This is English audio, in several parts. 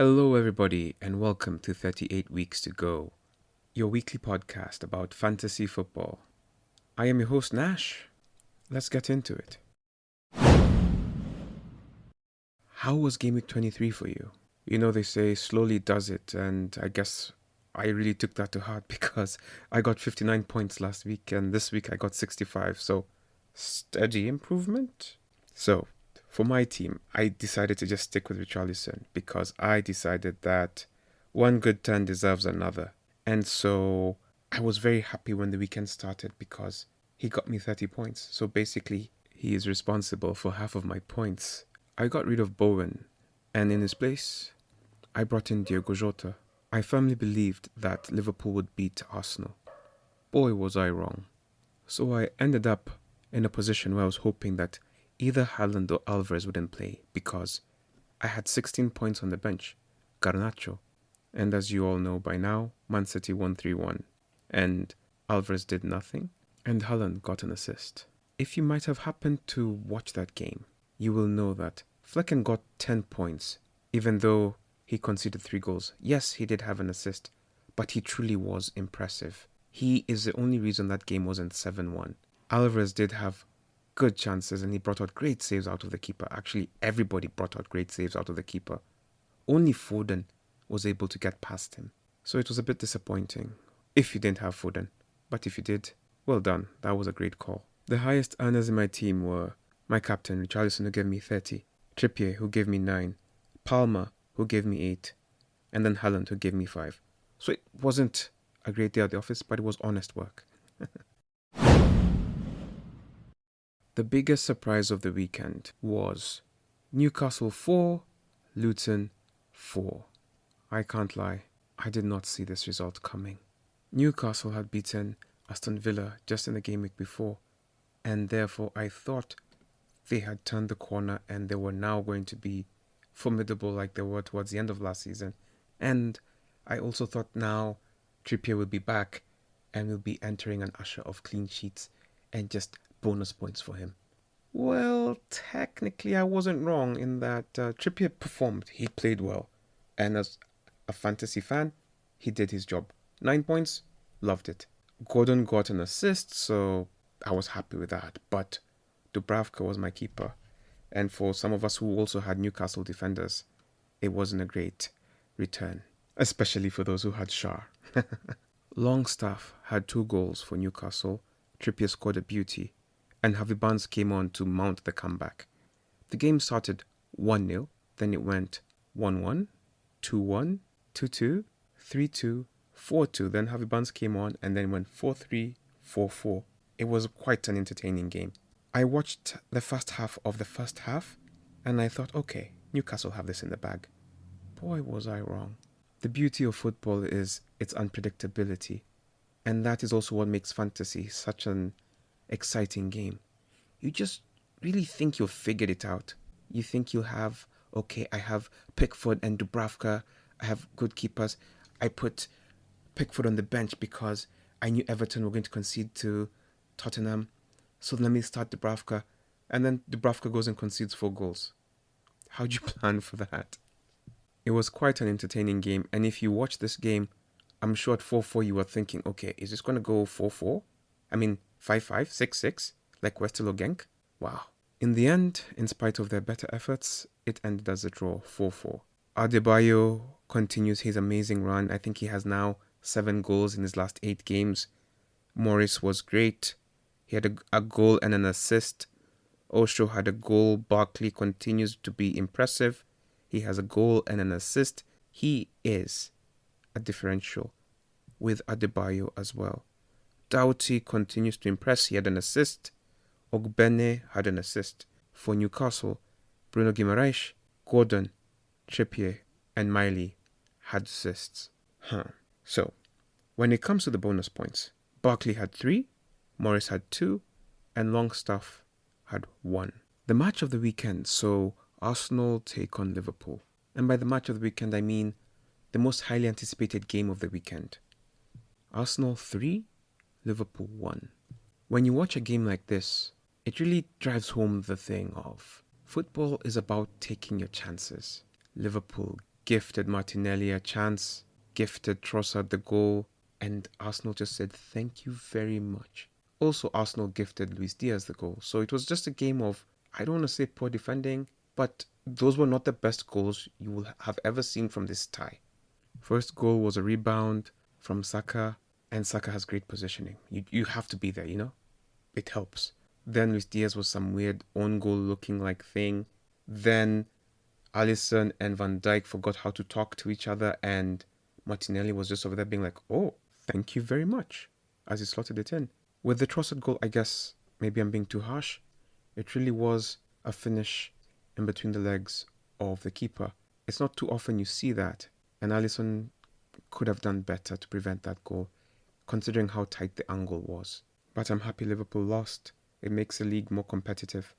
Hello, everybody, and welcome to 38 Weeks to Go, your weekly podcast about fantasy football. I am your host, Nash. Let's get into it. How was Gameweek 23 for you? You know, they say slowly does it, and I guess I really took that to heart because I got 59 points last week, and this week I got 65, so steady improvement. So, for my team, I decided to just stick with Richarlison because I decided that one good turn deserves another. And so I was very happy when the weekend started because he got me 30 points. So basically, he is responsible for half of my points. I got rid of Bowen, and in his place, I brought in Diogo Jota. I firmly believed that Liverpool would beat Arsenal. Boy, was I wrong. So I ended up in a position where I was hoping that either Haaland or Alvarez wouldn't play because I had 16 points on the bench, Garnacho. And as you all know by now, Man City won 3-1. And Alvarez did nothing, and Haaland got an assist. If you might have happened to watch that game, you will know that Flecken got 10 points, even though he conceded 3 goals. Yes, he did have an assist, but he truly was impressive. He is the only reason that game wasn't 7-1. Alvarez did have good chances and he brought out great saves out of the keeper. Actually, everybody brought out great saves out of the keeper. Only Foden was able to get past him. So it was a bit disappointing if you didn't have Foden. But if you did, well done. That was a great call. The highest earners in my team were my captain, Richarlison, who gave me 30, Trippier, who gave me 9, Palmer, who gave me 8, and then Haaland, who gave me 5. So it wasn't a great day at the office, but it was honest work. The biggest surprise of the weekend was Newcastle 4, Luton 4. I can't lie, I did not see this result coming. Newcastle had beaten Aston Villa just in the game week before, and therefore I thought they had turned the corner and they were now going to be formidable like they were towards the end of last season. And I also thought now Trippier will be back and will be entering an usher of clean sheets and just bonus points for him. Well, technically I wasn't wrong in that Trippier performed. He played well. And as a fantasy fan, he did his job. 9 points, loved it. Gordon got an assist, so I was happy with that. But Dubravka was my keeper. And for some of us who also had Newcastle defenders, it wasn't a great return. Especially for those who had Shah. Longstaff had 2 goals for Newcastle. Trippier scored a beauty. And Harvey Barnes came on to mount the comeback. The game started 1-0, then it went 1-1, 2-1, 2-2, 3-2, 4-2. Then Harvey Barnes came on and then went 4-3, 4-4. It was quite an entertaining game. I watched the first half of the first half and I thought, okay, Newcastle have this in the bag. Boy, was I wrong. The beauty of football is its unpredictability. And that is also what makes fantasy such an exciting game. You just really think you've figured it out. You think you'll have, okay, I have Pickford and Dubravka. I have good keepers. I put Pickford on the bench because I knew Everton were going to concede to Tottenham. So let me start Dubravka. And then Dubravka goes and concedes 4 goals. How'd you plan for that? It was quite an entertaining game. And if you watch this game, I'm sure at 4-4 you were thinking, okay, is this going to go 4-4? I mean, 5-5, 6-6, like West or Genk? Wow. In the end, in spite of their better efforts, it ended as a draw, 4-4. Adebayo continues his amazing run. I think he has now 7 goals in his last 8 games. Morris was great. He had a goal and an assist. Osho had a goal. Barkley continues to be impressive. He has a goal and an assist. He is a differential with Adebayo as well. Doughty continues to impress. He had an assist. Ogbene had an assist. For Newcastle, Bruno Guimaraes, Gordon, Trippier, and Miley had assists. So, when it comes to the bonus points, Barkley had 3, Morris had 2, and Longstaff had 1. The match of the weekend, so Arsenal take on Liverpool. And by the match of the weekend, I mean the most highly anticipated game of the weekend. Arsenal 3, Liverpool 1. When you watch a game like this, it really drives home the thing of football is about taking your chances. Liverpool gifted Martinelli a chance, gifted Trossard the goal, and Arsenal just said thank you very much. Also, Arsenal gifted Luis Diaz the goal. So it was just a game of, I don't want to say poor defending, but those were not the best goals you will have ever seen from this tie. First goal was a rebound from Saka, and Saka has great positioning. You have to be there, you know? It helps. Then Luis Diaz was some weird own goal looking like thing. Then Alisson and Van Dijk forgot how to talk to each other, and Martinelli was just over there being like, oh, thank you very much, as he slotted it in. With the Trossard goal, I guess maybe I'm being too harsh. It really was a finish in between the legs of the keeper. It's not too often you see that, and Alisson could have done better to prevent that goal, considering how tight the angle was. But I'm happy Liverpool lost. It makes the league more competitive.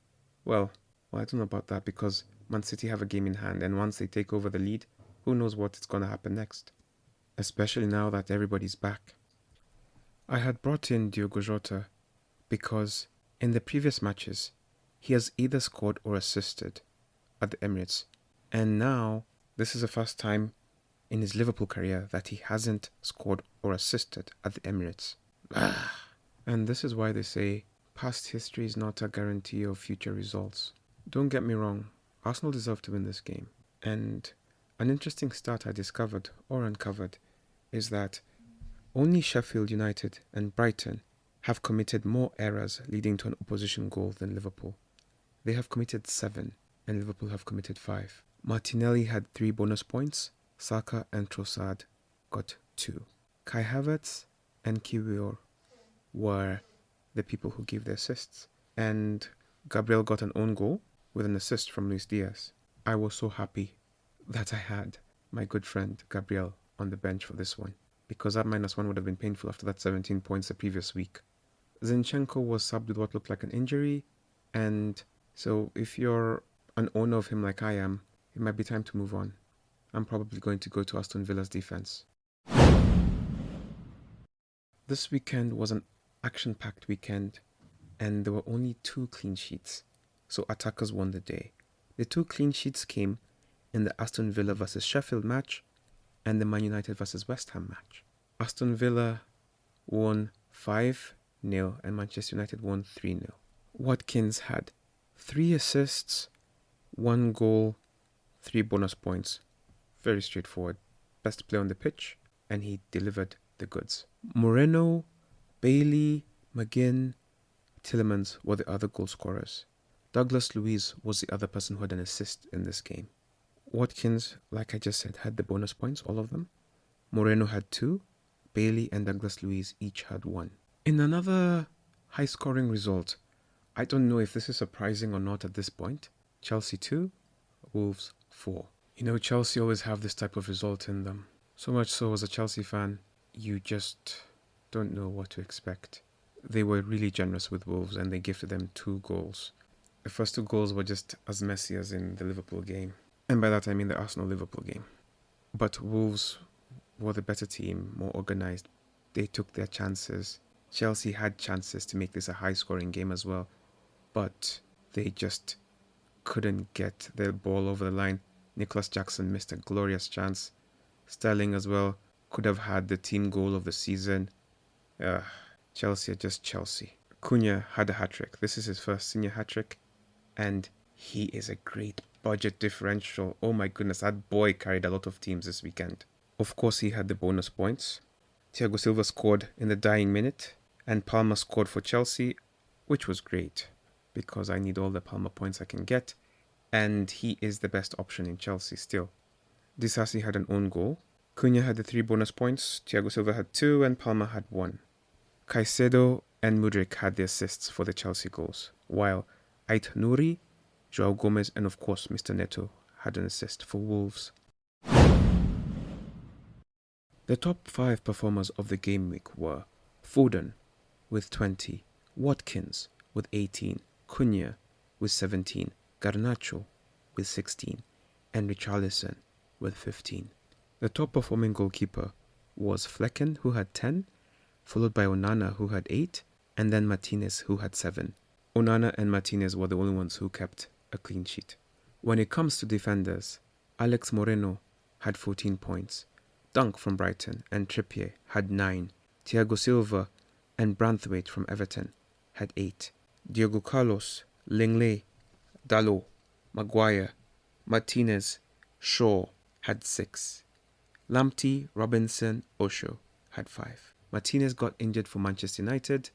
Well, I don't know about that because Man City have a game in hand, and once they take over the lead, who knows what's going to happen next. Especially now that everybody's back. I had brought in Diogo Jota because in the previous matches, he has either scored or assisted at the Emirates. And now, this is the first time in his Liverpool career that he hasn't scored or assisted at the Emirates. And this is why they say past history is not a guarantee of future results. Don't get me wrong, Arsenal deserve to win this game. And an interesting stat I discovered or uncovered is that only Sheffield United and Brighton have committed more errors leading to an opposition goal than Liverpool. They have committed 7 and Liverpool have committed 5. Martinelli had 3 bonus points. Saka and Trossard got 2. Kai Havertz and Kiwior were the people who gave the assists. And Gabriel got an own goal with an assist from Luis Diaz. I was so happy that I had my good friend Gabriel on the bench for this one, because that -1 would have been painful after that 17 points the previous week. Zinchenko was subbed with what looked like an injury, and so if you're an owner of him like I am, it might be time to move on. I'm probably going to go to Aston Villa's defense. This weekend was an action-packed weekend, and there were only 2 clean sheets, so attackers won the day. The 2 clean sheets came in the Aston Villa vs Sheffield match and the Man United vs West Ham match. Aston Villa won 5-0 and Manchester United won 3-0. Watkins had 3 assists, 1 goal, 3 bonus points. Very straightforward. Best player on the pitch, and he delivered the goods. Moreno, Bailey, McGinn, Tielemans were the other goal scorers. Douglas Luiz was the other person who had an assist in this game. Watkins, like I just said, had the bonus points, all of them. Moreno had 2. Bailey and Douglas Luiz each had 1. In another high-scoring result, I don't know if this is surprising or not at this point, Chelsea 2, Wolves 4. You know, Chelsea always have this type of result in them. So much so, as a Chelsea fan, you just don't know what to expect. They were really generous with Wolves and they gifted them 2 goals. The first 2 goals were just as messy as in the Liverpool game. And by that I mean the Arsenal-Liverpool game. But Wolves were the better team, more organised. They took their chances. Chelsea had chances to make this a high-scoring game as well. But they just couldn't get their ball over the line. Nicholas Jackson missed a glorious chance. Sterling as well could have had the team goal of the season. Chelsea are just Chelsea. Cunha had a hat-trick. This is his first senior hat-trick. And he is a great budget differential. Oh my goodness, that boy carried a lot of teams this weekend. Of course, he had the bonus points. Thiago Silva scored in the dying minute. And Palmer scored for Chelsea, which was great. Because I need all the Palmer points I can get. And he is the best option in Chelsea still. Disasi had an own goal. Cunha had the 3 bonus points. Thiago Silva had 2 and Palmer had 1. Caicedo and Mudryk had the assists for the Chelsea goals, while Ait Nouri, João Gomez and of course Mr. Neto had an assist for Wolves. The top 5 performers of the game week were Foden with 20, Watkins with 18, Cunha with 17, Garnacho with 16 and Richarlison with 15. The top performing goalkeeper was Flecken, who had 10, followed by Onana, who had 8, and then Martinez, who had 7. Onana and Martinez were the only ones who kept a clean sheet. When it comes to defenders, Alex Moreno had 14 points. Dunk from Brighton and Trippier had 9. Thiago Silva and Branthwaite from Everton had 8. Diogo Carlos, Lenglet, Dalot, Maguire, Martinez, Shaw had 6. Lamptey, Robinson, Osho had 5. Martinez got injured for Manchester United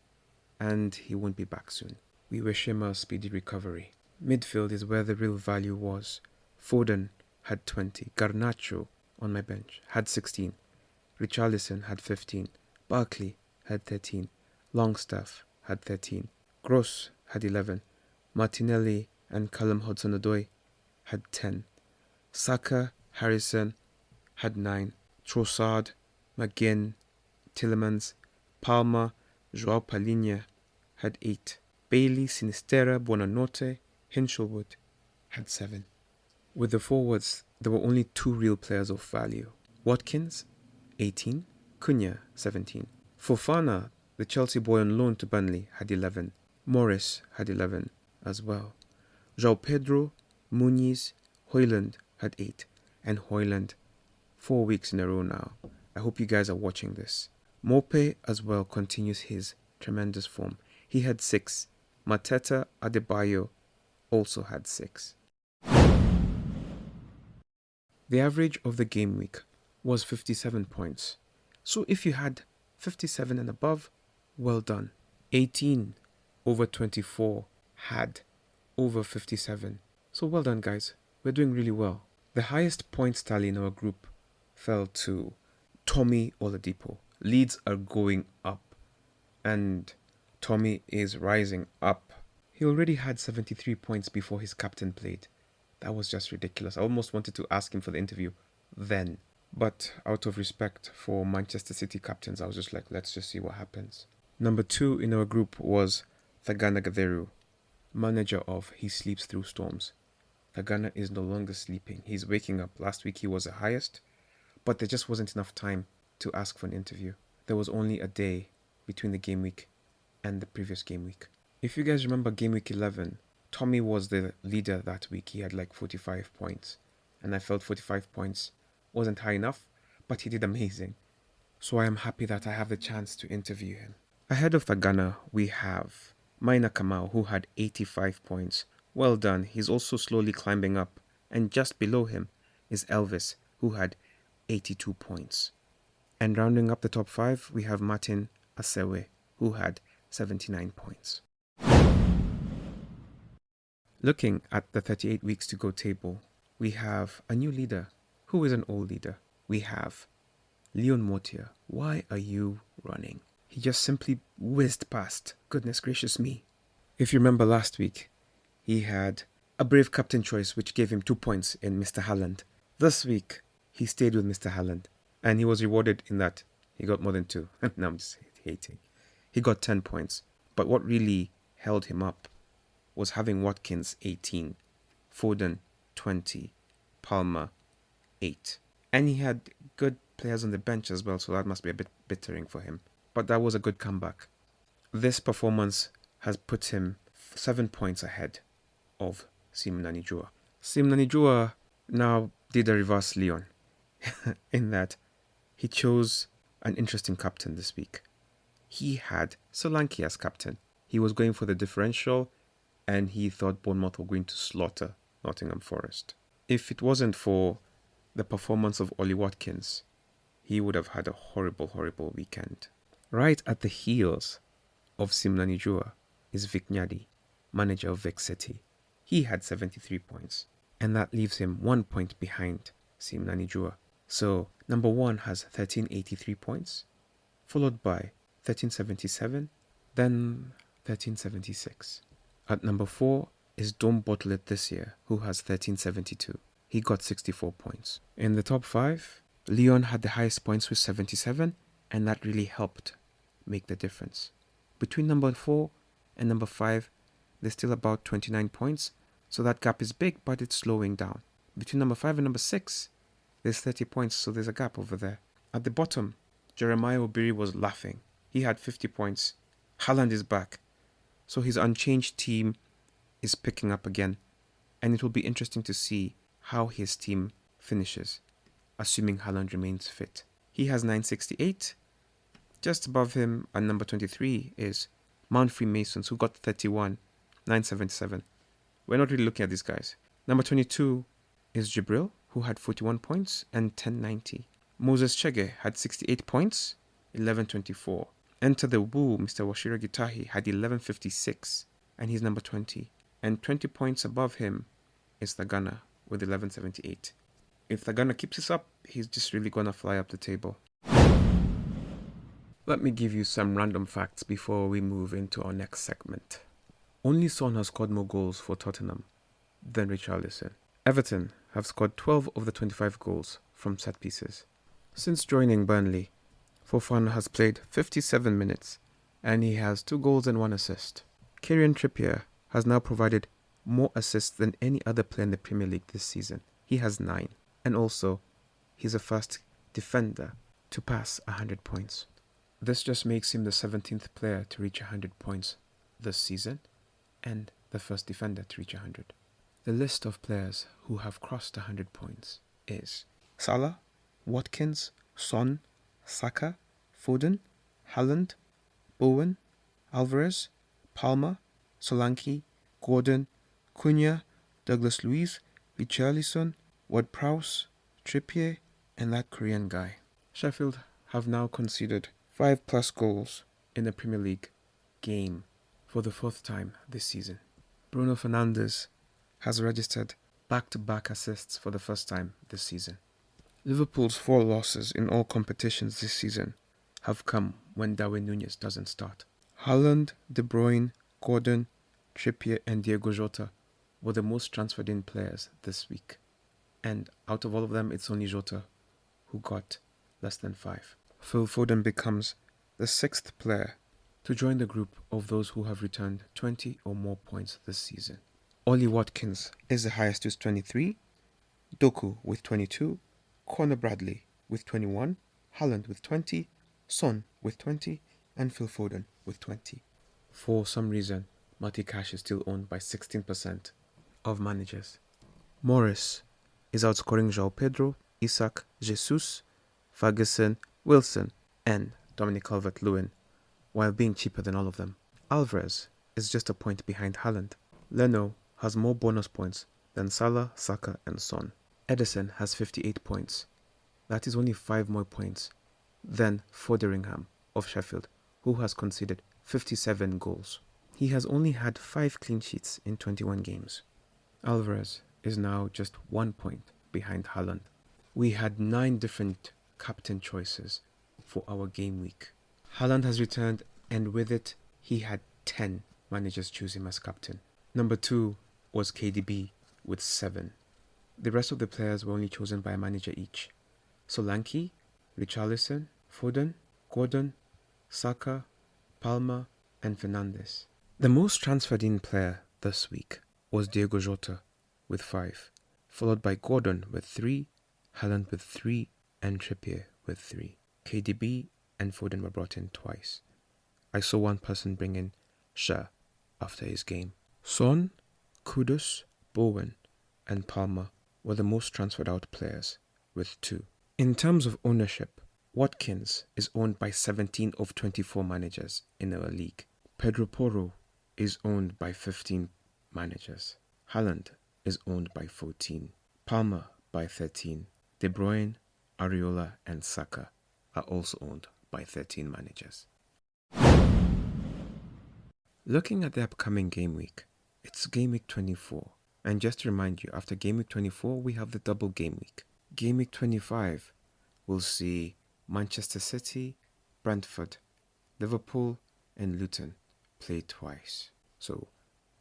and he won't be back soon. We wish him a speedy recovery. Midfield is where the real value was. Foden had 20. Garnacho, on my bench, had 16. Richarlison had 15. Barkley had 13. Longstaff had 13. Gross had 11. Martinelli and Callum Hudson-Odoi had 10. Saka, Harrison had 9. Trossard, McGinn, Tillemans, Palmer, Joao Palhinha had 8. Bailey, Sinisterra, Buonanotte, Hinchelwood had 7. With the forwards, there were only 2 real players of value. Watkins, 18. Cunha, 17. Fofana, the Chelsea boy on loan to Burnley, had 11. Morris had 11 as well. João Pedro, Muniz, Haaland had 8. And Haaland, 4 weeks in a row now. I hope you guys are watching this. Mope as well continues his tremendous form. He had 6. Mateta Adebayo also had 6. The average of the game week was 57 points. So if you had 57 and above, well done. 18 over 24 had over 57. So well done, guys. We're doing really well. The highest points tally in our group fell to Tommy Oladipo. Leeds are going up and Tommy is rising up. He already had 73 points before his captain played. That was just ridiculous. I almost wanted to ask him for the interview then. But out of respect for Manchester City captains, I was just like, let's just see what happens. Number 2 in our group was Thagana Gatheru, manager of He Sleeps Through Storms. Thagana is no longer sleeping. He's waking up. Last week he was the highest, but there just wasn't enough time to ask for an interview. There was only a day between the game week and the previous game week. If you guys remember game week 11, Tommy was the leader that week. He had like 45 points. And I felt 45 points wasn't high enough, but he did amazing. So I am happy that I have the chance to interview him. Ahead of Thagana, we have Maina Kamau, who had 85 points. Well done. He's also slowly climbing up. And just below him is Elvis, who had 82 points. And rounding up the top 5, we have Martin Asewe, who had 79 points. Looking at the 38 weeks to go table, we have a new leader who is an old leader. We have Leon Mortier. Why are you running? He just simply whizzed past. Goodness gracious me. If you remember last week, he had a brave captain choice which gave him 2 points in Mr. Haaland. This week, he stayed with Mr. Haaland and he was rewarded in that he got more than 2. No, I'm just hating. He got 10 points. But what really held him up was having Watkins 18, Foden 20, Palmer 8. And he had good players on the bench as well, so that must be a bit bittering for him. But that was a good comeback. This performance has put him 7 points ahead of Sim Nanijua. Sim Nanijua now did a reverse Leon in that he chose an interesting captain this week. He had Solanke as captain. He was going for the differential and he thought Bournemouth were going to slaughter Nottingham Forest. If it wasn't for the performance of Ollie Watkins, he would have had a horrible, horrible weekend. Right at the heels of Sim Nanijua is Vic Nyadi, manager of Vic City. He had 73 points, and that leaves him 1 point behind Sim Nanijua. So, number 1 has 1383 points, followed by 1377, then 1376. At number 4 is Don't Bottle It This Year, who has 1372. He got 64 points. In the top 5, Leon had the highest points with 77, and that really helped make the difference. Between number 4 and number 5, there's still about 29 points, so that gap is big, but it's slowing down. Between number 5 and number 6, there's 30 points, so there's a gap over there. At the bottom, Jeremiah Obiri was laughing. He had 50 points. Haaland is back. So his unchanged team is picking up again. And it will be interesting to see how his team finishes. assuming Haaland remains fit. He has 968. Just above him at number 23 is Mount Freemasons, who got 31, 977. We're not really looking at these guys. Number 22 is Jibril, who had 41 points and 1090. Moses Chege had 68 points, 1124. Enter the Woo, Mr. Washira Gitahi had 1156, and he's number 20. And 20 points above him is the Ghana with 1178. If the Ghana keeps this up, he's just really gonna fly up the table. Let me give you some random facts before we move into our next segment. Only Son has scored more goals for Tottenham than Richarlison. Everton have scored 12 of the 25 goals from set pieces. Since joining Burnley, Fofana has played 57 minutes and he has 2 goals and 1 assist. Kieran Trippier has now provided more assists than any other player in the Premier League this season. He has 9. And also, he's the first defender to pass 100 points. This just makes him the 17th player to reach 100 points this season and the first defender to reach 100. The list of players who have crossed 100 points is Salah, Watkins, Son, Saka, Foden, Haaland, Bowen, Alvarez, Palmer, Solanke, Gordon, Cunha, Douglas Luiz, Richarlison, Ward-Prowse, Trippier, and that Korean guy. Sheffield have now conceded 5+ goals in the Premier League game for the 4th time this season. Bruno Fernandes has registered back-to-back assists for the first time this season. Liverpool's 4 losses in all competitions this season have come when Darwin Núñez doesn't start. Haaland, De Bruyne, Gordon, Trippier and Diego Jota were the most transferred in players this week. And out of all of them, it's only Jota who got less than 5. Phil Foden becomes the 6th player to join the group of those who have returned 20 or more points this season. Ollie Watkins is the highest with 23, Doku with 22, Conor Bradley with 21, Haaland with 20, Son with 20, and Phil Foden with 20. For some reason, Matty Cash is still owned by 16% of managers. Morris is outscoring João Pedro, Isak, Jesus, Ferguson, Wilson, and Dominic Calvert-Lewin, while being cheaper than all of them. Alvarez is just a point behind Haaland. Leno has more bonus points than Salah, Saka, and Son. Edison has 58 points. That is only 5 more points than Fotheringham of Sheffield, who has conceded 57 goals. He has only had 5 clean sheets in 21 games. Alvarez is now just 1 point behind Haaland. We had 9 different captain choices for our game week. Haaland has returned, and with it, he had 10 managers choose him as captain. Number 2 was KDB with 7. The rest of the players were only chosen by a manager each. Solanke, Richarlison, Foden, Gordon, Saka, Palmer, and Fernandes. The most transferred in player this week was Diego Jota with 5, followed by Gordon with 3, Haaland with 3, and Trippier with 3. KDB and Foden were brought in twice. I saw one person bring in Shah after his game. Son, Kudus, Bowen, and Palmer were the most transferred out players with 2. In terms of ownership, Watkins is owned by 17 of 24 managers in our league. Pedro Porro is owned by 15 managers. Haaland is owned by 14. Palmer by 13. De Bruyne, Areola, and Saka are also owned by 13 managers. Looking at the upcoming game week, it's game week 24. And just to remind you, after game week 24, we have the double game week. Game week 25 will see Manchester City, Brentford, Liverpool, and Luton play twice. So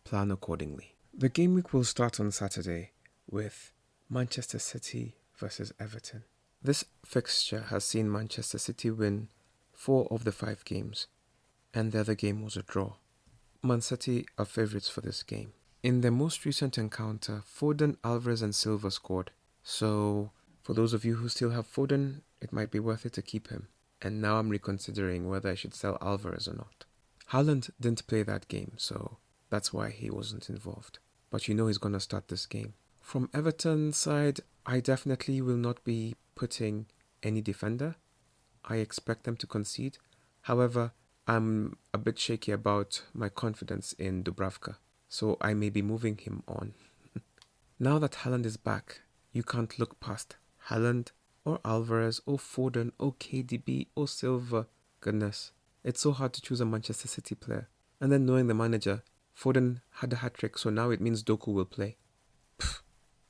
plan accordingly. The game week will start on Saturday with Manchester City versus Everton. This fixture has seen Manchester City win 4 of the 5 games, and the other game was a draw. Man City are favourites for this game. In their most recent encounter, Foden, Alvarez, and Silva scored. So for those of you who still have Foden, it might be worth it to keep him. And now I'm reconsidering whether I should sell Alvarez or not. Haaland didn't play that game, so that's why he wasn't involved. But you know he's going to start this game. From Everton's side, I definitely will not be putting any defender. I expect them to concede. However, I'm a bit shaky about my confidence in Dubravka, so I may be moving him on. Now that Haaland is back, you can't look past Haaland or Alvarez or Foden or KDB or Silva. Goodness, it's so hard to choose a Manchester City player. And then knowing the manager, Foden had a hat-trick, so now it means Doku will play. Pfft,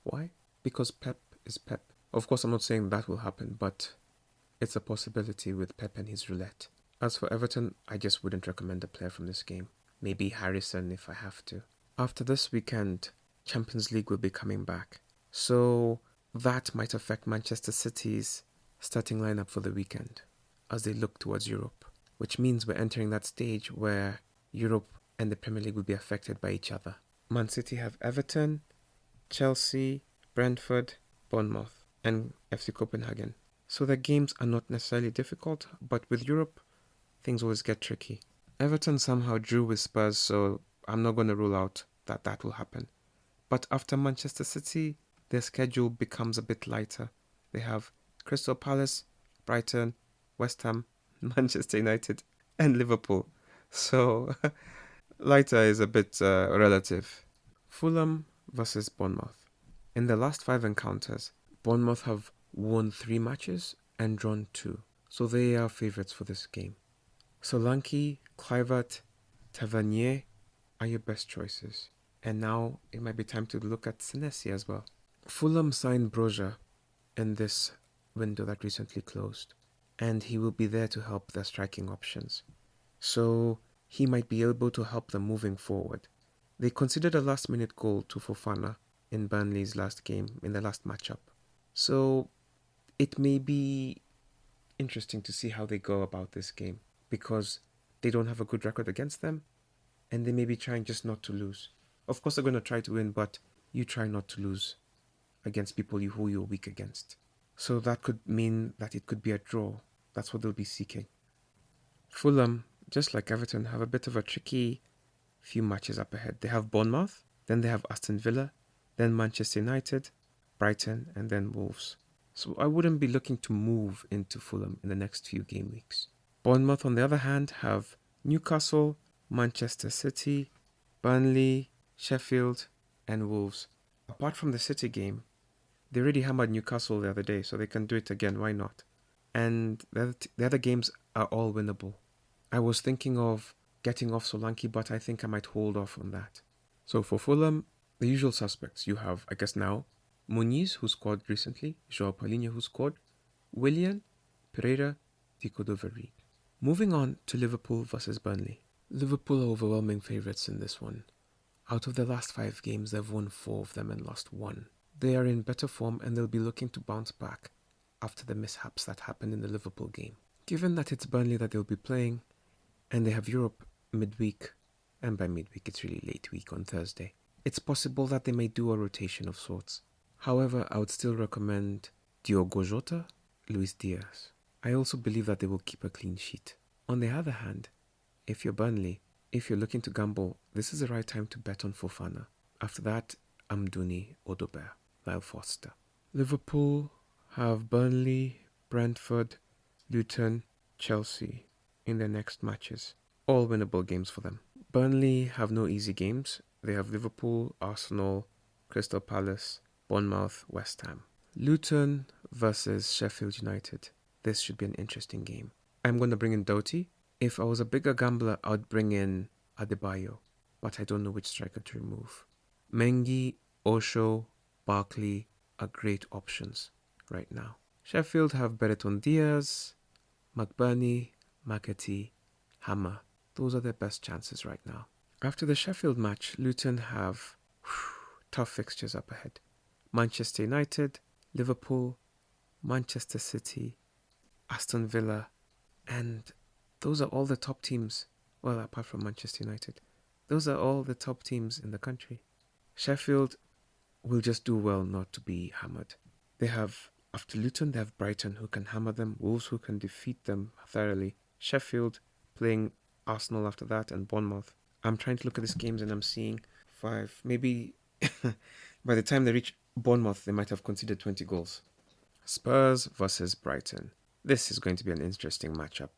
why? Because Pep is Pep. Of course, I'm not saying that will happen, but it's a possibility with Pep and his roulette. As for Everton, I just wouldn't recommend a player from this game. Maybe Harrison if I have to. After this weekend, Champions League will be coming back. So that might affect Manchester City's starting lineup for the weekend as they look towards Europe, which means we're entering that stage where Europe and the Premier League will be affected by each other. Man City have Everton, Chelsea, Brentford, Bournemouth, and FC Copenhagen. So the games are not necessarily difficult, but with Europe, things always get tricky. Everton somehow drew with Spurs, so I'm not going to rule out that will happen. But after Manchester City, their schedule becomes a bit lighter. They have Crystal Palace, Brighton, West Ham, Manchester United, and Liverpool. So lighter is a bit relative. Fulham versus Bournemouth. In the last 5 encounters, Bournemouth have won 3 matches and drawn 2. So they are favourites for this game. Solanke, Kluivert, Tavernier are your best choices. And now it might be time to look at Senesi as well. Fulham signed Broja in this window that recently closed, and he will be there to help their striking options. So he might be able to help them moving forward. They considered a last-minute goal to Fofana in Burnley's last game, in the last matchup. So it may be interesting to see how they go about this game, because they don't have a good record against them, and they may be trying just not to lose. Of course, they're going to try to win, but you try not to lose against people who you're weak against. So that could mean that it could be a draw. That's what they'll be seeking. Fulham, just like Everton, have a bit of a tricky few matches up ahead. They have Bournemouth, then they have Aston Villa, then Manchester United, Brighton, and then Wolves. So I wouldn't be looking to move into Fulham in the next few game weeks. Bournemouth, on the other hand, have Newcastle, Manchester City, Burnley, Sheffield, and Wolves. Apart from the City game, they already hammered Newcastle the other day, so they can do it again. Why not? And the other games are all winnable. I was thinking of getting off Solanke, but I think I might hold off on that. So for Fulham, the usual suspects. You have, I guess now, Muniz, who scored recently, Joao Paulinho, who scored, Willian, Pereira, Tico Doverig. Moving on to Liverpool versus Burnley. Liverpool are overwhelming favourites in this one. Out of the last 5 games, they've won 4 of them and lost 1. They are in better form and they'll be looking to bounce back after the mishaps that happened in the Liverpool game. Given that it's Burnley that they'll be playing, and they have Europe midweek, and by midweek it's really late week on Thursday, it's possible that they may do a rotation of sorts. However, I would still recommend Diogo Jota, Luis Diaz. I also believe that they will keep a clean sheet. On the other hand, if you're Burnley, if you're looking to gamble, this is the right time to bet on Fofana. After that, Amdouni, Odobert, Lyle Foster. Liverpool have Burnley, Brentford, Luton, Chelsea in their next matches. All winnable games for them. Burnley have no easy games. They have Liverpool, Arsenal, Crystal Palace, Bournemouth, West Ham. Luton versus Sheffield United. This should be an interesting game. I'm going to bring in Doughty. If I was a bigger gambler, I'd bring in Adebayo, but I don't know which striker to remove. Mengi, Osho, Barkley are great options right now. Sheffield have Bereton Diaz, McBurney, McAtee, Hammer. Those are their best chances right now. After the Sheffield match, Luton have tough fixtures up ahead. Manchester United, Liverpool, Manchester City, Aston Villa, and those are all the top teams. Well, apart from Manchester United. Those are all the top teams in the country. Sheffield will just do well not to be hammered. They have, after Luton, they have Brighton who can hammer them, Wolves who can defeat them thoroughly, Sheffield playing Arsenal after that, and Bournemouth. I'm trying to look at these games and I'm seeing 5, maybe by the time they reach Bournemouth, they might have conceded 20 goals. Spurs versus Brighton. This is going to be an interesting matchup.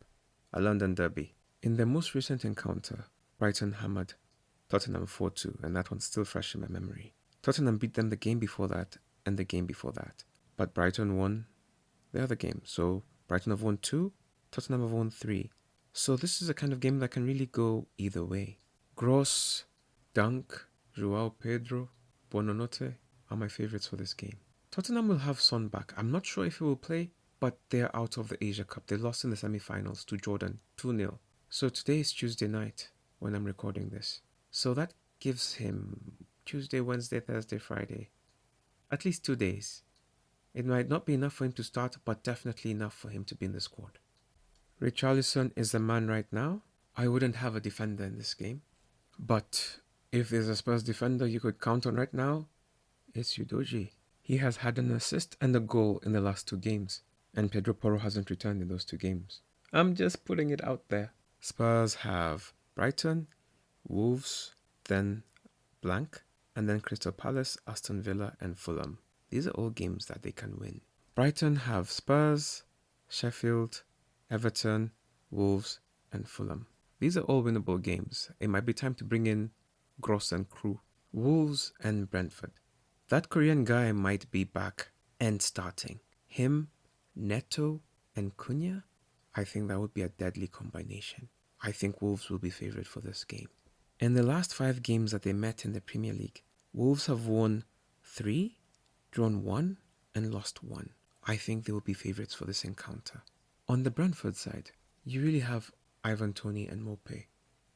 A London derby. In their most recent encounter, Brighton hammered Tottenham 4-2, and that one's still fresh in my memory. Tottenham beat them the game before that and the game before that. But Brighton won the other game. So Brighton have won 2, Tottenham have won 3. So this is a kind of game that can really go either way. Gross, Dunk, Joao Pedro, Buonanotte are my favourites for this game. Tottenham will have Son back. I'm not sure if he will play, but they're out of the Asia Cup. They lost in the semi-finals to Jordan 2-0. So today is Tuesday night when I'm recording this. So that gives him Tuesday, Wednesday, Thursday, Friday. At least 2 days. It might not be enough for him to start, but definitely enough for him to be in the squad. Richarlison is the man right now. I wouldn't have a defender in this game. But if there's a Spurs defender you could count on right now, it's Udogie. He has had an assist and a goal in the last 2 games, and Pedro Porro hasn't returned in those 2 games. I'm just putting it out there. Spurs have Brighton, Wolves, then blank, and then Crystal Palace, Aston Villa, and Fulham. These are all games that they can win. Brighton have Spurs, Sheffield, Everton, Wolves, and Fulham. These are all winnable games. It might be time to bring in Gross and crew. Wolves and Brentford. That Korean guy might be back and starting. Him, Neto, and Cunha? I think that would be a deadly combination. I think Wolves will be favourite for this game. In the last 5 games that they met in the Premier League, Wolves have won 3, drawn 1, and lost 1. I think they will be favourites for this encounter. On the Brentford side, you really have Ivan Toney and Mope.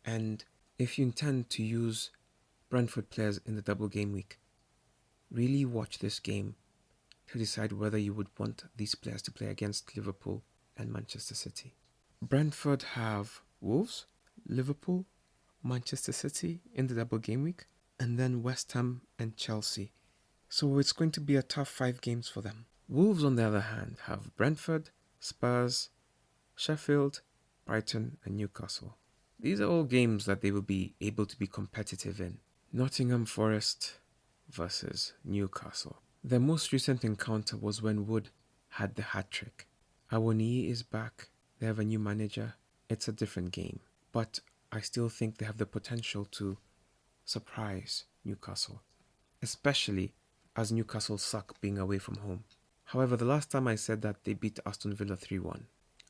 And if you intend to use Brentford players in the double game week, really watch this game to decide whether you would want these players to play against Liverpool and Manchester City. Brentford have Wolves, Liverpool, Manchester City in the double game week, and then West Ham and Chelsea. So it's going to be a tough 5 games for them. Wolves, on the other hand, have Brentford, Spurs, Sheffield, Brighton, and Newcastle. These are all games that they will be able to be competitive in. Nottingham Forest versus Newcastle. Their most recent encounter was when Wood had the hat-trick. Awoniyi is back. They have a new manager. It's a different game. But I still think they have the potential to surprise Newcastle, especially as Newcastle suck being away from home. However, the last time I said that, they beat Aston Villa 3-1.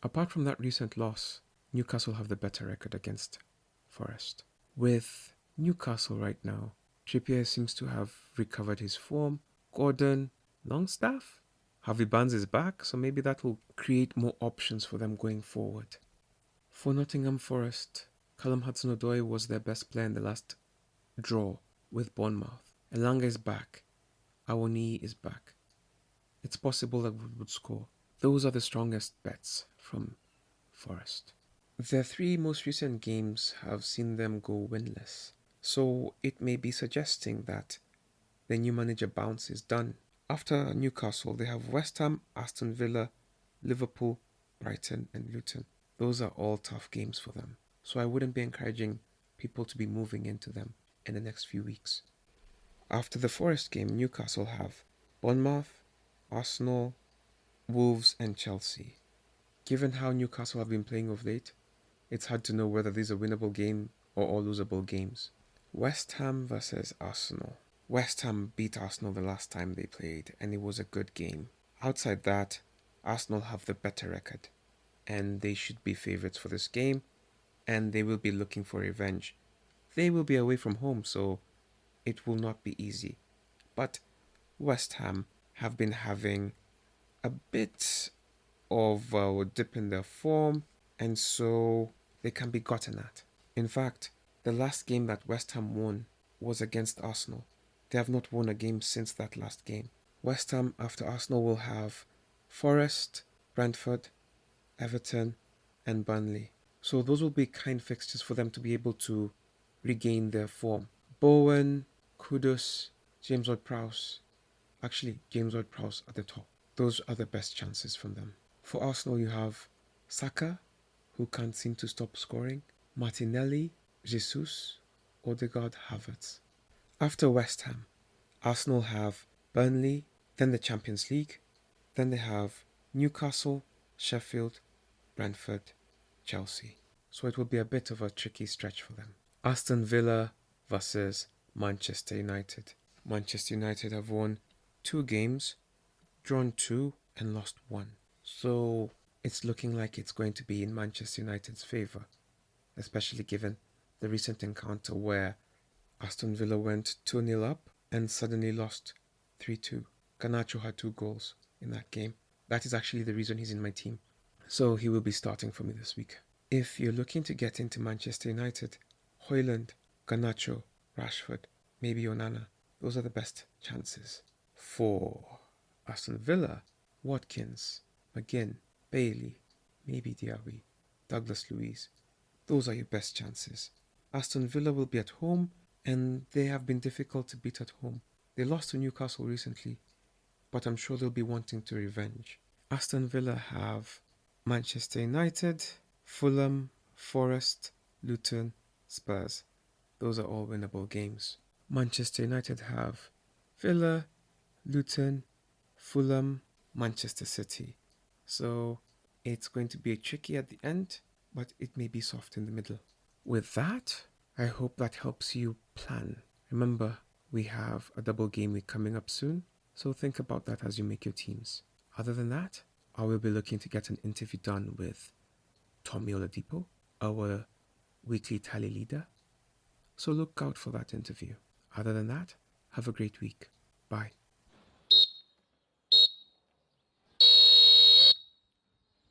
Apart from that recent loss, Newcastle have the better record against Forest. With Newcastle right now, Trippier seems to have recovered his form. Gordon, Longstaff, Harvey Barnes is back, so maybe that will create more options for them going forward. For Nottingham Forest, Callum Hudson-Odoi was their best player in the last draw with Bournemouth. Elanga is back. Awoniyi is back. It's possible that Wood would score. Those are the strongest bets from Forest. Their 3 most recent games have seen them go winless, so it may be suggesting that the new manager bounce is done. After Newcastle, they have West Ham, Aston Villa, Liverpool, Brighton, and Luton. Those are all tough games for them, so I wouldn't be encouraging people to be moving into them in the next few weeks. After the Forest game, Newcastle have Bournemouth, Arsenal, Wolves, and Chelsea. Given how Newcastle have been playing of late, it's hard to know whether these are winnable games or all losable games. West Ham versus Arsenal. West Ham beat Arsenal the last time they played, and it was a good game. Outside that, Arsenal have the better record, and they should be favourites for this game, and they will be looking for revenge. They will be away from home, so it will not be easy. But West Ham have been having a bit of a dip in their form, and so they can be gotten at. In fact, the last game that West Ham won was against Arsenal. They have not won a game since that last game. West Ham, after Arsenal, will have Forest, Brentford, Everton, and Burnley. So those will be kind fixtures for them to be able to regain their form. Bowen, Kudus, James Ward-Prowse. Actually, James Ward-Prowse at the top. Those are the best chances from them. For Arsenal, you have Saka, who can't seem to stop scoring, Martinelli, Jesus, Odegaard, Havertz. After West Ham, Arsenal have Burnley, then the Champions League, Then they have Newcastle, Sheffield, Brentford, Chelsea. So it will be a bit of a tricky stretch for them. Aston Villa versus Manchester United. Manchester United have won 2 games, drawn 2, and lost 1. So it's looking like it's going to be in Manchester United's favour, especially given the recent encounter where Aston Villa went 2-0 up and suddenly lost 3-2. Garnacho had 2 goals in that game. That is actually the reason he's in my team. So he will be starting for me this week. If you're looking to get into Manchester United, Haaland, Garnacho, Rashford, maybe Onana, those are the best chances. For Aston Villa, Watkins, McGinn, Bailey, maybe Diaby, Douglas Luiz, those are your best chances. Aston Villa will be at home, and they have been difficult to beat at home. They lost to Newcastle recently, but I'm sure they'll be wanting to revenge. Aston Villa have Manchester United, Fulham, Forest, Luton, Spurs. Those are all winnable games. Manchester United have Villa, Luton, Fulham, Manchester City. So it's going to be tricky at the end, but it may be soft in the middle. With that, I hope that helps you plan. Remember, we have a double game week coming up soon, so think about that as you make your teams. Other than that, I will be looking to get an interview done with Tommy Oladipo, our weekly tally leader. So look out for that interview. Other than that, have a great week. Bye.